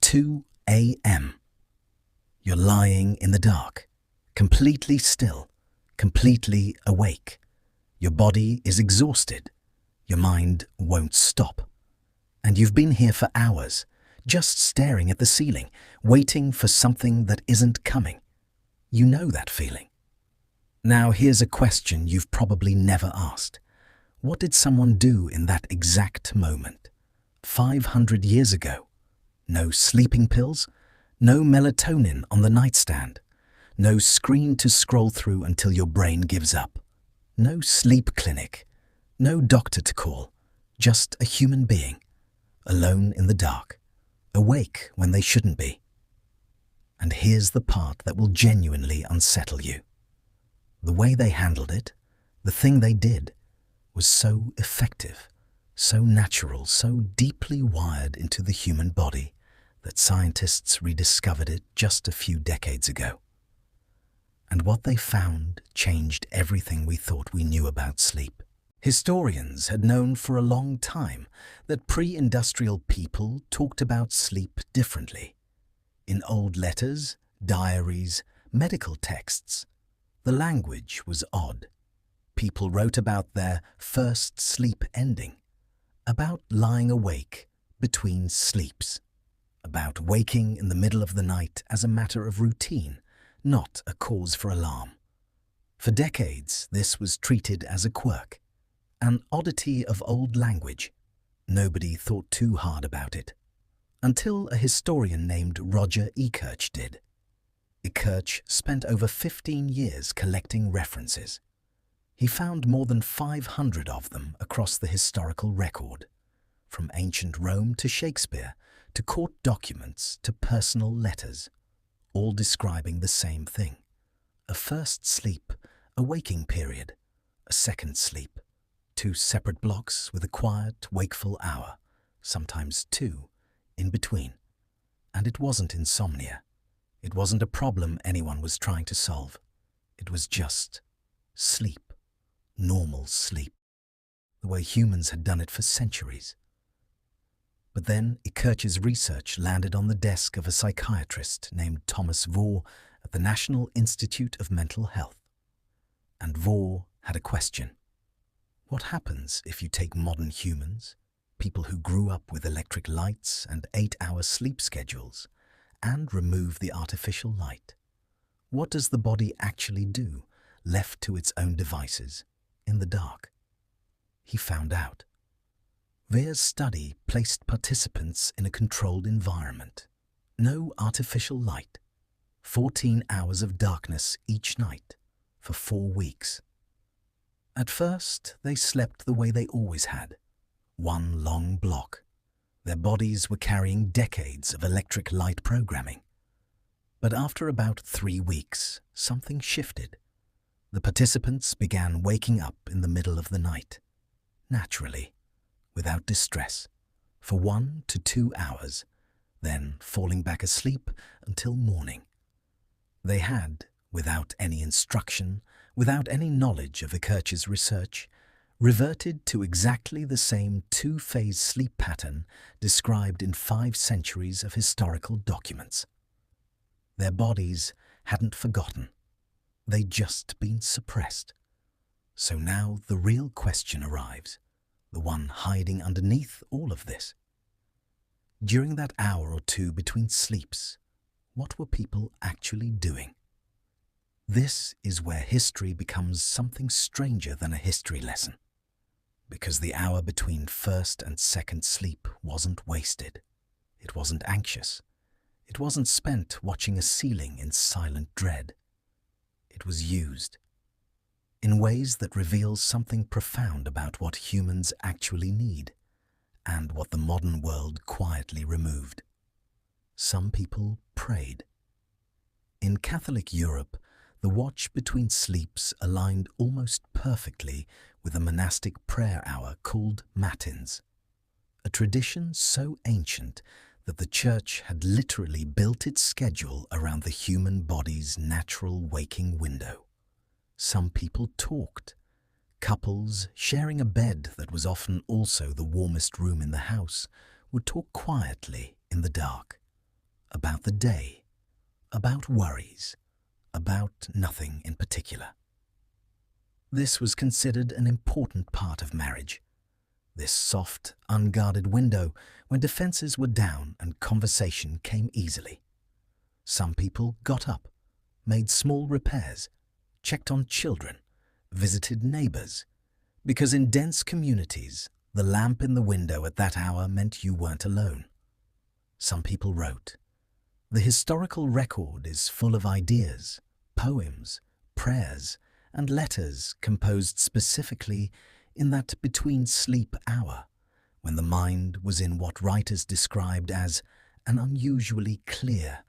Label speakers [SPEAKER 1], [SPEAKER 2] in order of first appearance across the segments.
[SPEAKER 1] 2 a.m. You're lying in the dark, completely still, completely awake. Your body is exhausted. Your mind won't stop. And you've been here for hours, just staring at the ceiling, waiting for something that isn't coming. You know that feeling. Now here's a question you've probably never asked. What did someone do in that exact moment? 500 years ago. No sleeping pills, no melatonin on the nightstand, no screen to scroll through until your brain gives up, no sleep clinic, no doctor to call, just a human being, alone in the dark, awake when they shouldn't be. And here's the part that will genuinely unsettle you. The way they handled it, the thing they did, was so effective, so natural, so deeply wired into the human body that scientists rediscovered it just a few decades ago. And what they found changed everything we thought we knew about sleep. Historians had known for a long time that pre-industrial people talked about sleep differently. In old letters, diaries, medical texts, the language was odd. People wrote about their first sleep ending, about lying awake between sleeps, about waking in the middle of the night as a matter of routine, not a cause for alarm. For decades, this was treated as a quirk, an oddity of old language. Nobody thought too hard about it, until a historian named Roger Ekirch did. Ekirch spent over 15 years collecting references. He found more than 500 of them across the historical record, from ancient Rome to Shakespeare, to court documents to personal letters, all describing the same thing. A first sleep, a waking period, a second sleep, 2 separate blocks with a quiet, wakeful hour, sometimes 2, in between. And it wasn't insomnia. It wasn't a problem anyone was trying to solve. It was just sleep, normal sleep, the way humans had done it for centuries. But then Ekirch's research landed on the desk of a psychiatrist named Thomas Vore at the National Institute of Mental Health. And Vore had a question. What happens if you take modern humans, people who grew up with electric lights and 8-hour sleep schedules, and remove the artificial light? What does the body actually do, left to its own devices, in the dark? He found out. Vere's study placed participants in a controlled environment. No artificial light. 14 hours of darkness each night for 4 weeks. At first, they slept the way they always had. One long block. Their bodies were carrying decades of electric light programming. But after about 3 weeks, something shifted. The participants began waking up in the middle of the night, naturally, without distress, for 1 to 2 hours, then falling back asleep until morning. They had, without any instruction, without any knowledge of Ekirch's research, reverted to exactly the same 2-phase sleep pattern described in 5 centuries of historical documents. Their bodies hadn't forgotten. They'd just been suppressed. So now the real question arrives, the one hiding underneath all of this. During that hour or two between sleeps, what were people actually doing? This is where history becomes something stranger than a history lesson. Because the hour between first and second sleep wasn't wasted. It wasn't anxious. It wasn't spent watching a ceiling in silent dread. It was used in ways that reveal something profound about what humans actually need and what the modern world quietly removed. Some people prayed. In Catholic Europe, the watch between sleeps aligned almost perfectly with a monastic prayer hour called matins, a tradition so ancient that the Church had literally built its schedule around the human body's natural waking window. Some people talked. Couples sharing a bed that was often also the warmest room in the house would talk quietly in the dark, about the day, about worries, about nothing in particular. This was considered an important part of marriage. This soft, unguarded window when defenses were down and conversation came easily. Some people got up, made small repairs, checked on children, visited neighbors, because in dense communities, the lamp in the window at that hour meant you weren't alone. Some people wrote. The historical record is full of ideas, poems, prayers, and letters composed specifically in that between-sleep hour, when the mind was in what writers described as an unusually clear,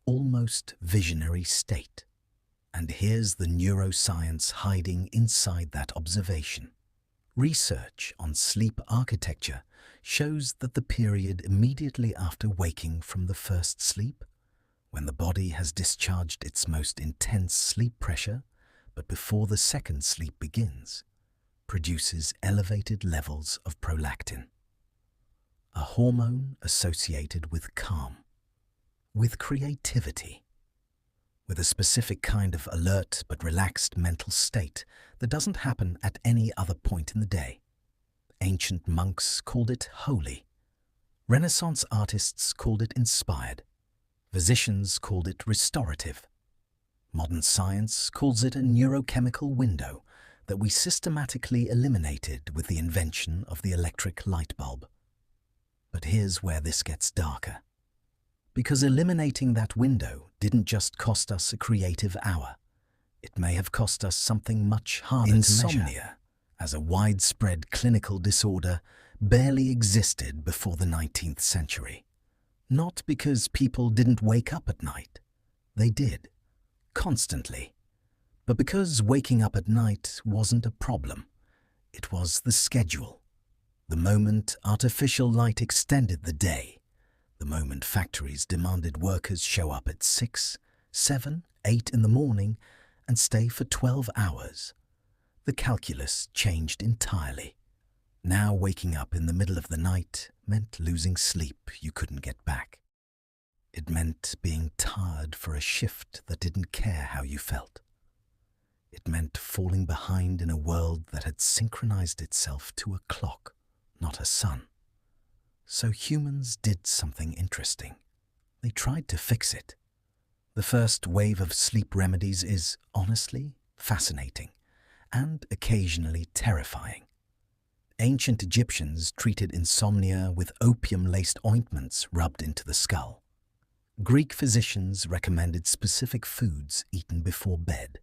[SPEAKER 1] almost visionary state. And here's the neuroscience hiding inside that observation. Research on sleep architecture shows that the period immediately after waking from the first sleep, when the body has discharged its most intense sleep pressure, but before the second sleep begins, produces elevated levels of prolactin, a hormone associated with calm, with creativity, with a specific kind of alert but relaxed mental state that doesn't happen at any other point in the day. Ancient monks called it holy. Renaissance artists called it inspired. Physicians called it restorative. Modern science calls it a neurochemical window that we systematically eliminated with the invention of the electric light bulb. But here's where this gets darker. Because eliminating that window didn't just cost us a creative hour. It may have cost us something much harder to measure. Insomnia, as a widespread clinical disorder, barely existed before the 19th century. Not because people didn't wake up at night. They did, constantly. But because waking up at night wasn't a problem. It was the schedule. The moment artificial light extended the day, the moment factories demanded workers show up at 6, 7, 8 in the morning and stay for 12 hours, the calculus changed entirely. Now waking up in the middle of the night meant losing sleep you couldn't get back. It meant being tired for a shift that didn't care how you felt. It meant falling behind in a world that had synchronized itself to a clock, not a sun. So humans did something interesting. They tried to fix it. The first wave of sleep remedies is, honestly, fascinating and occasionally terrifying. Ancient Egyptians treated insomnia with opium-laced ointments rubbed into the skull. Greek physicians recommended specific foods eaten before bed.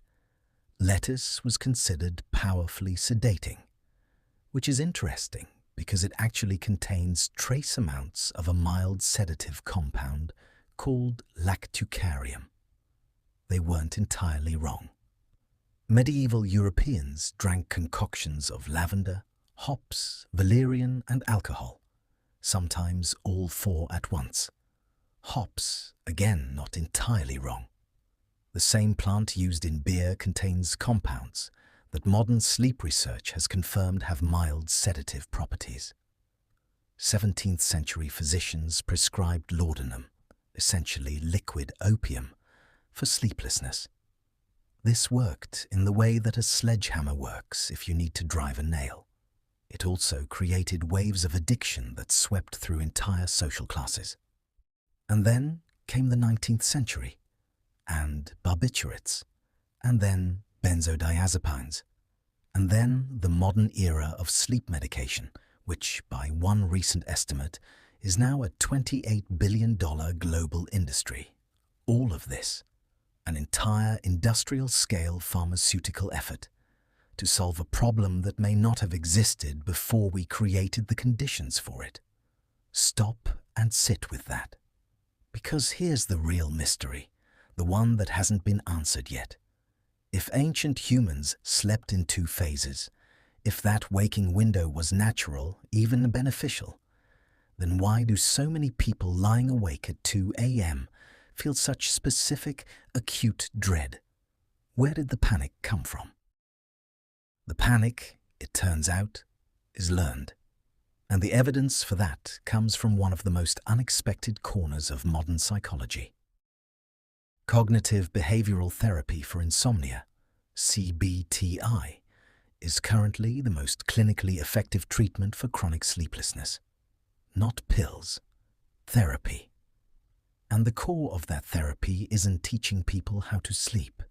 [SPEAKER 1] Lettuce was considered powerfully sedating, which is interesting because it actually contains trace amounts of a mild sedative compound called lactucarium. They weren't entirely wrong. Medieval Europeans drank concoctions of lavender, hops, valerian, and alcohol, sometimes all four at once. Hops, again, not entirely wrong. The same plant used in beer contains compounds that modern sleep research has confirmed have mild sedative properties. 17th century physicians prescribed laudanum, essentially liquid opium, for sleeplessness. This worked in the way that a sledgehammer works if you need to drive a nail. It also created waves of addiction that swept through entire social classes. And then came the 19th century, and barbiturates, and then benzodiazepines, and then the modern era of sleep medication, which, by one recent estimate, is now a $28 billion global industry. All of this, an entire industrial-scale pharmaceutical effort to solve a problem that may not have existed before we created the conditions for it. Stop and sit with that. Because here's the real mystery, the one that hasn't been answered yet. If ancient humans slept in two phases, if that waking window was natural, even beneficial, then why do so many people lying awake at 2 a.m. feel such specific, acute dread? Where did the panic come from? The panic, it turns out, is learned. And the evidence for that comes from one of the most unexpected corners of modern psychology. Cognitive behavioral therapy for insomnia, CBTI, is currently the most clinically effective treatment for chronic sleeplessness. Not pills, therapy. And the core of that therapy isn't teaching people how to sleep.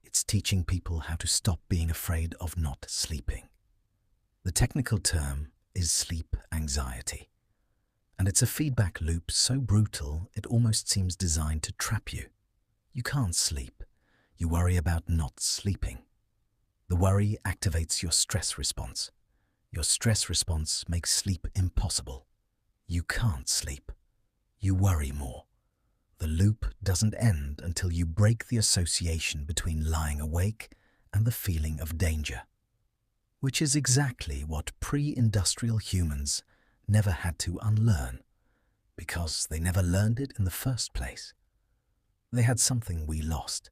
[SPEAKER 1] It's teaching people how to stop being afraid of not sleeping. The technical term is sleep anxiety. And it's a feedback loop so brutal it almost seems designed to trap you. You can't sleep. You worry about not sleeping. The worry activates your stress response. Your stress response makes sleep impossible. You can't sleep. You worry more. The loop doesn't end until you break the association between lying awake and the feeling of danger, which is exactly what pre-industrial humans never had to unlearn, because they never learned it in the first place. They had something we lost.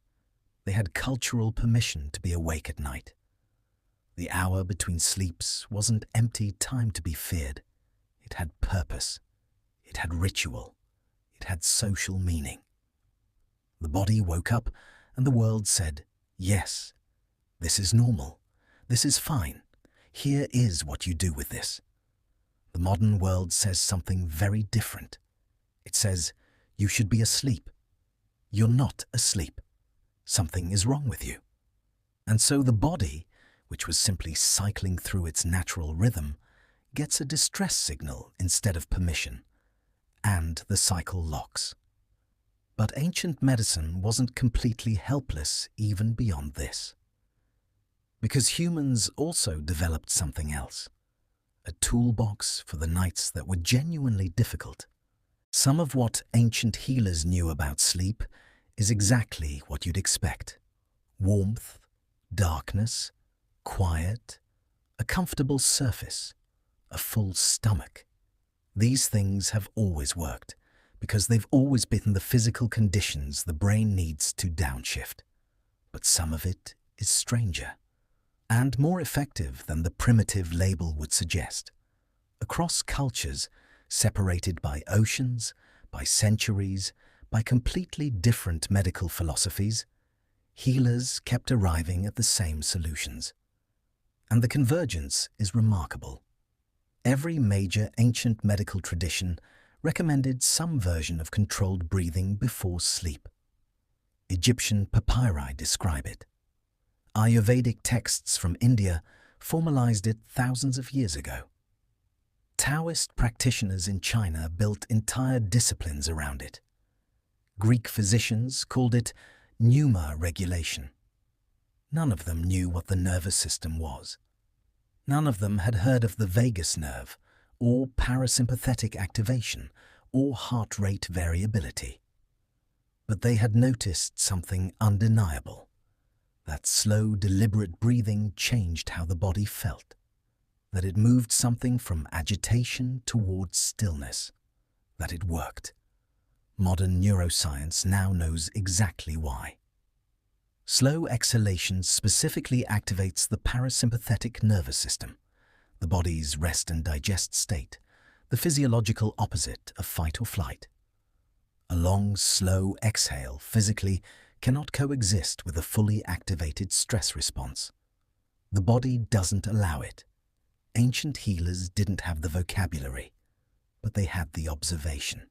[SPEAKER 1] They had cultural permission to be awake at night. The hour between sleeps wasn't empty time to be feared. It had purpose. It had ritual. It had social meaning. The body woke up and the world said, yes, this is normal. This is fine. Here is what you do with this. The modern world says something very different. It says, you should be asleep. You're not asleep. Something is wrong with you. And so the body, which was simply cycling through its natural rhythm, gets a distress signal instead of permission, and the cycle locks. But ancient medicine wasn't completely helpless even beyond this. Because humans also developed something else, a toolbox for the nights that were genuinely difficult. Some of what ancient healers knew about sleep is exactly what you'd expect. Warmth, darkness, quiet, a comfortable surface, a full stomach. These things have always worked because they've always been the physical conditions the brain needs to downshift. But some of it is stranger and more effective than the primitive label would suggest. Across cultures, separated by oceans, by centuries, by completely different medical philosophies, healers kept arriving at the same solutions. And the convergence is remarkable. Every major ancient medical tradition recommended some version of controlled breathing before sleep. Egyptian papyri describe it. Ayurvedic texts from India formalized it thousands of years ago. Taoist practitioners in China built entire disciplines around it. Greek physicians called it pneuma regulation. None of them knew what the nervous system was. None of them had heard of the vagus nerve, or parasympathetic activation, or heart rate variability. But they had noticed something undeniable. That slow, deliberate breathing changed how the body felt. That it moved something from agitation towards stillness. That it worked. Modern neuroscience now knows exactly why. Slow exhalation specifically activates the parasympathetic nervous system, the body's rest and digest state, the physiological opposite of fight or flight. A long, slow exhale physically cannot coexist with a fully activated stress response. The body doesn't allow it. Ancient healers didn't have the vocabulary, but they had the observation.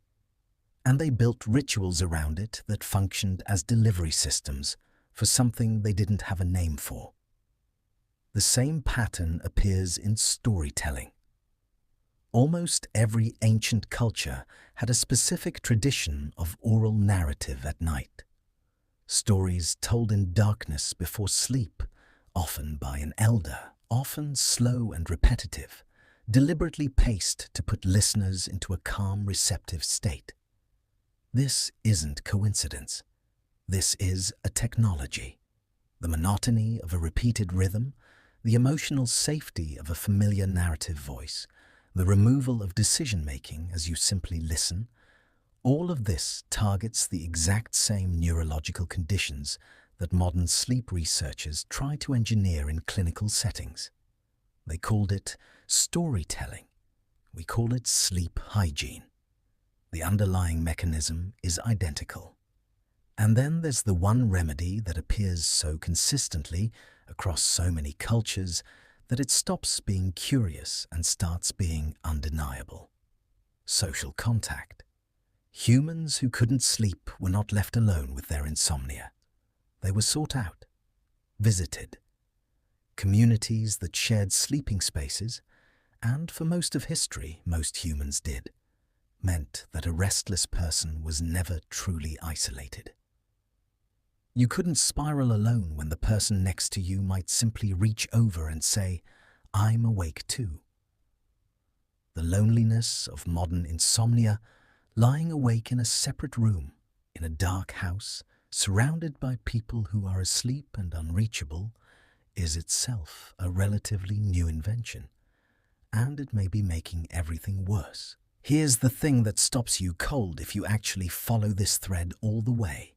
[SPEAKER 1] And they built rituals around it that functioned as delivery systems for something they didn't have a name for. The same pattern appears in storytelling. Almost every ancient culture had a specific tradition of oral narrative at night. Stories told in darkness before sleep, often by an elder, often slow and repetitive, deliberately paced to put listeners into a calm, receptive state. This isn't coincidence. This is a technology. The monotony of a repeated rhythm, the emotional safety of a familiar narrative voice, the removal of decision-making as you simply listen, all of this targets the exact same neurological conditions that modern sleep researchers try to engineer in clinical settings. They called it storytelling, We call it sleep hygiene. The underlying mechanism is identical. And then there's the one remedy that appears so consistently across so many cultures that it stops being curious and starts being undeniable. Social contact. Humans who couldn't sleep were not left alone with their insomnia. They were sought out, visited. Communities that shared sleeping spaces, and for most of history most humans did, meant that a restless person was never truly isolated. You couldn't spiral alone when the person next to you might simply reach over and say, "I'm awake too." The loneliness of modern insomnia, lying awake in a separate room, in a dark house, surrounded by people who are asleep and unreachable, is itself a relatively new invention, and it may be making everything worse. Here's the thing that stops you cold if you actually follow this thread all the way.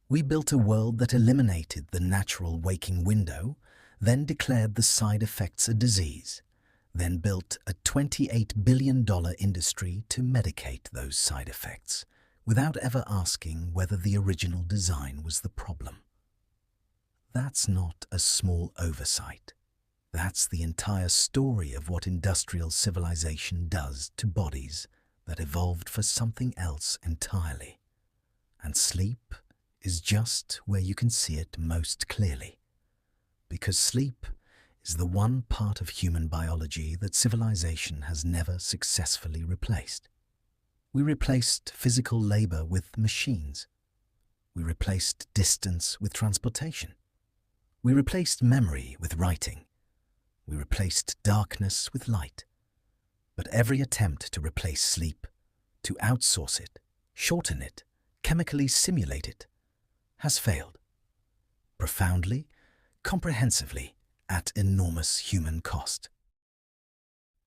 [SPEAKER 1] We built a world that eliminated the natural waking window, then declared the side effects a disease, then built a $28 billion industry to medicate those side effects, without ever asking whether the original design was the problem. That's not a small oversight. That's the entire story of what industrial civilization does to bodies that evolved for something else entirely. And sleep is just where you can see it most clearly. Because sleep is the one part of human biology that civilization has never successfully replaced. We replaced physical labor with machines. We replaced distance with transportation. We replaced memory with writing. We replaced darkness with light. But every attempt to replace sleep, to outsource it, shorten it, chemically simulate it, has failed. Profoundly, comprehensively, at enormous human cost.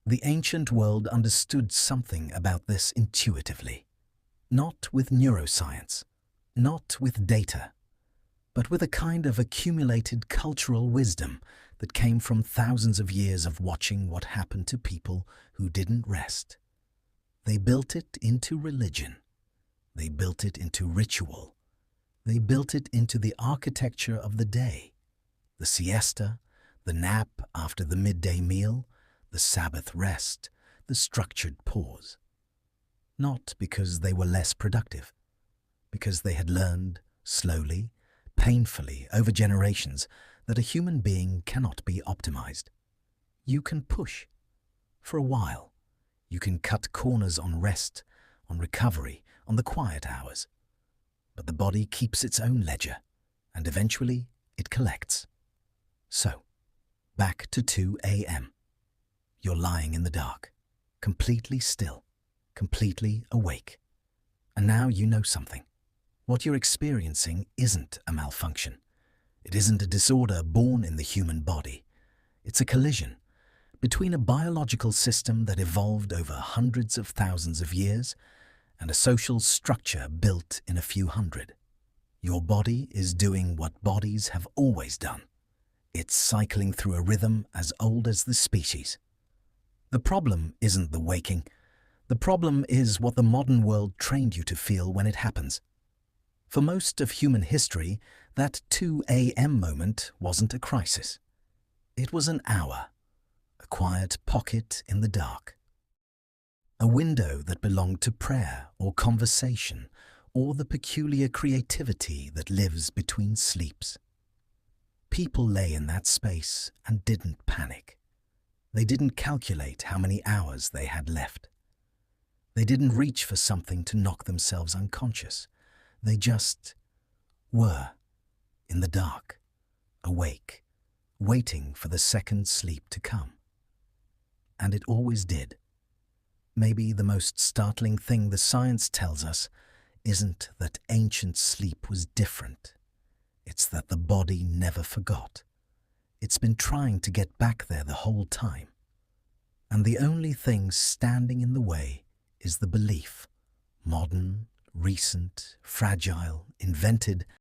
[SPEAKER 1] The ancient world understood something about this intuitively, not with neuroscience, not with data, but with a kind of accumulated cultural wisdom that came from thousands of years of watching what happened to people who didn't rest. They built it into religion. They built it into ritual. They built it into the architecture of the day, the siesta, the nap after the midday meal, the Sabbath rest, the structured pause. Not because they were less productive, because they had learned, slowly, painfully, over generations, that a human being cannot be optimized. You can push. For a while. You can cut corners on rest, on recovery, on the quiet hours. But the body keeps its own ledger, and eventually it collects. So, back to 2 a.m. You're lying in the dark, completely still, completely awake. And now you know something. What you're experiencing isn't a malfunction. It isn't a disorder born in the human body. It's a collision between a biological system that evolved over hundreds of thousands of years and a social structure built in a few hundred. Your body is doing what bodies have always done. It's cycling through a rhythm as old as the species. The problem isn't the waking. The problem is what the modern world trained you to feel when it happens. For most of human history, that 2 a.m. moment wasn't a crisis. It was an hour, a quiet pocket in the dark. A window that belonged to prayer or conversation or the peculiar creativity that lives between sleeps. People lay in that space and didn't panic. They didn't calculate how many hours they had left. They didn't reach for something to knock themselves unconscious. They just were, in the dark, awake, waiting for the second sleep to come. And it always did. Maybe the most startling thing the science tells us isn't that ancient sleep was different. It's that the body never forgot. It's been trying to get back there the whole time. And the only thing standing in the way is the belief, modern, recent, fragile, invented,